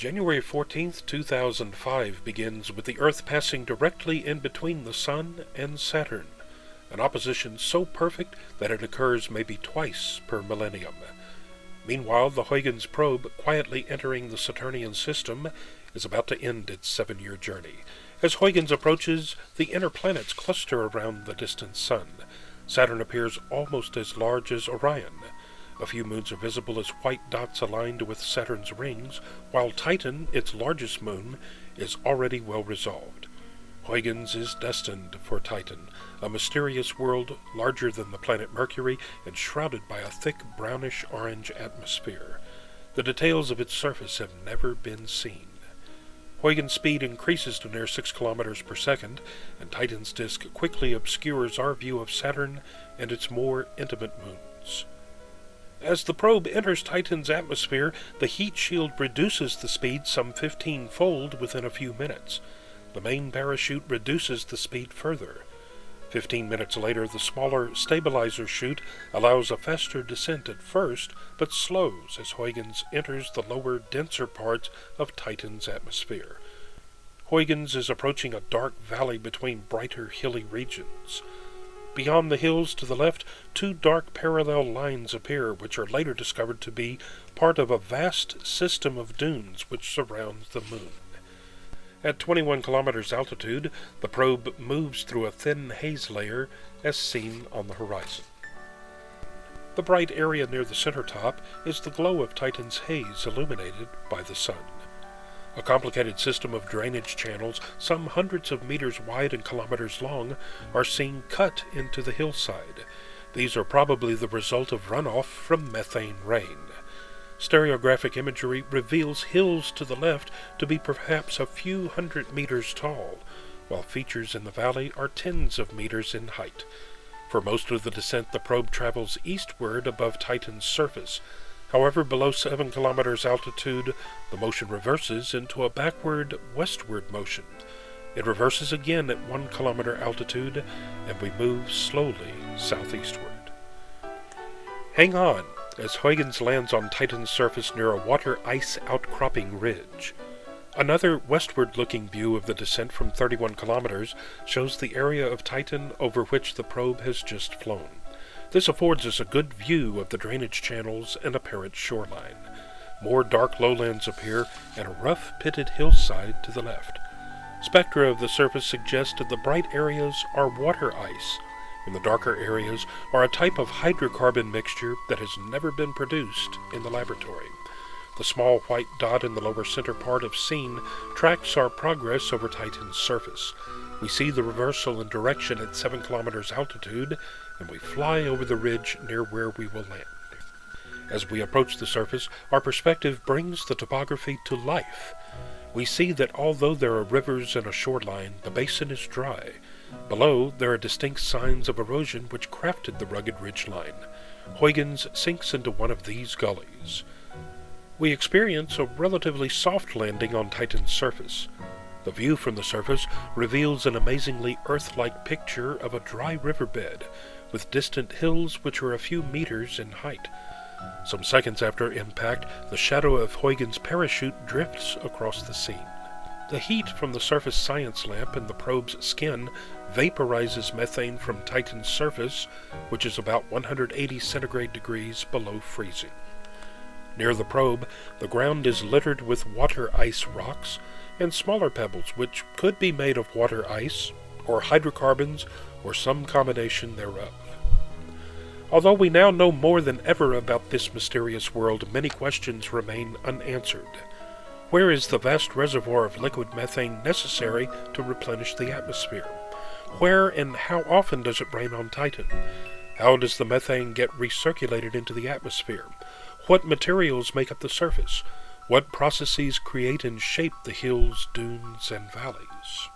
January 14th, 2005 begins with the Earth passing directly in between the Sun and Saturn, an opposition so perfect that it occurs maybe twice per millennium. Meanwhile, the Huygens probe, quietly entering the Saturnian system, is about to end its 7-year journey. As Huygens approaches, the inner planets cluster around the distant Sun. Saturn appears almost as large as Orion. A few moons are visible as white dots aligned with Saturn's rings, while Titan, its largest moon, is already well resolved. Huygens is destined for Titan, a mysterious world larger than the planet Mercury and shrouded by a thick brownish-orange atmosphere. The details of its surface have never been seen. Huygens' speed increases to near 6 kilometers per second, and Titan's disk quickly obscures our view of Saturn and its more intimate moons. As the probe enters Titan's atmosphere, the heat shield reduces the speed some 15-fold within a few minutes. The main parachute reduces the speed further. 15 minutes later, the smaller stabilizer chute allows a faster descent at first, but slows as Huygens enters the lower, denser parts of Titan's atmosphere. Huygens is approaching a dark valley between brighter, hilly regions. Beyond the hills to the left, 2 dark parallel lines appear, which are later discovered to be part of a vast system of dunes which surrounds the moon. At 21 kilometers altitude, the probe moves through a thin haze layer as seen on the horizon. The bright area near the center top is the glow of Titan's haze illuminated by the sun. A complicated system of drainage channels, some hundreds of meters wide and kilometers long, are seen cut into the hillside. These are probably the result of runoff from methane rain. Stereographic imagery reveals hills to the left to be perhaps a few hundred meters tall, while features in the valley are tens of meters in height. For most of the descent, the probe travels eastward above Titan's surface. However, below 7 kilometers altitude, the motion reverses into a backward westward motion. It reverses again at 1 kilometer altitude, and we move slowly southeastward. Hang on, as Huygens lands on Titan's surface near a water ice outcropping ridge. Another westward-looking view of the descent from 31 kilometers shows the area of Titan over which the probe has just flown. This affords us a good view of the drainage channels and apparent shoreline. More dark lowlands appear, and a rough pitted hillside to the left. Spectra of the surface suggest that the bright areas are water ice, and the darker areas are a type of hydrocarbon mixture that has never been produced in the laboratory. The small white dot in the lower center part of scene tracks our progress over Titan's surface. We see the reversal in direction at 7 kilometers altitude, and we fly over the ridge near where we will land. As we approach the surface, our perspective brings the topography to life. We see that although there are rivers and a shoreline, the basin is dry. Below, there are distinct signs of erosion which crafted the rugged ridgeline. Huygens sinks into one of these gullies. We experience a relatively soft landing on Titan's surface. The view from the surface reveals an amazingly Earth-like picture of a dry riverbed, with distant hills which are a few meters in height. Some seconds after impact, the shadow of Huygens' parachute drifts across the scene. The heat from the surface science lamp in the probe's skin vaporizes methane from Titan's surface, which is about 180 centigrade degrees below freezing. Near the probe, the ground is littered with water ice rocks and smaller pebbles which could be made of water ice, or hydrocarbons, or some combination thereof. Although we now know more than ever about this mysterious world, many questions remain unanswered. Where is the vast reservoir of liquid methane necessary to replenish the atmosphere? Where and how often does it rain on Titan? How does the methane get recirculated into the atmosphere? What materials make up the surface? What processes create and shape the hills, dunes, and valleys?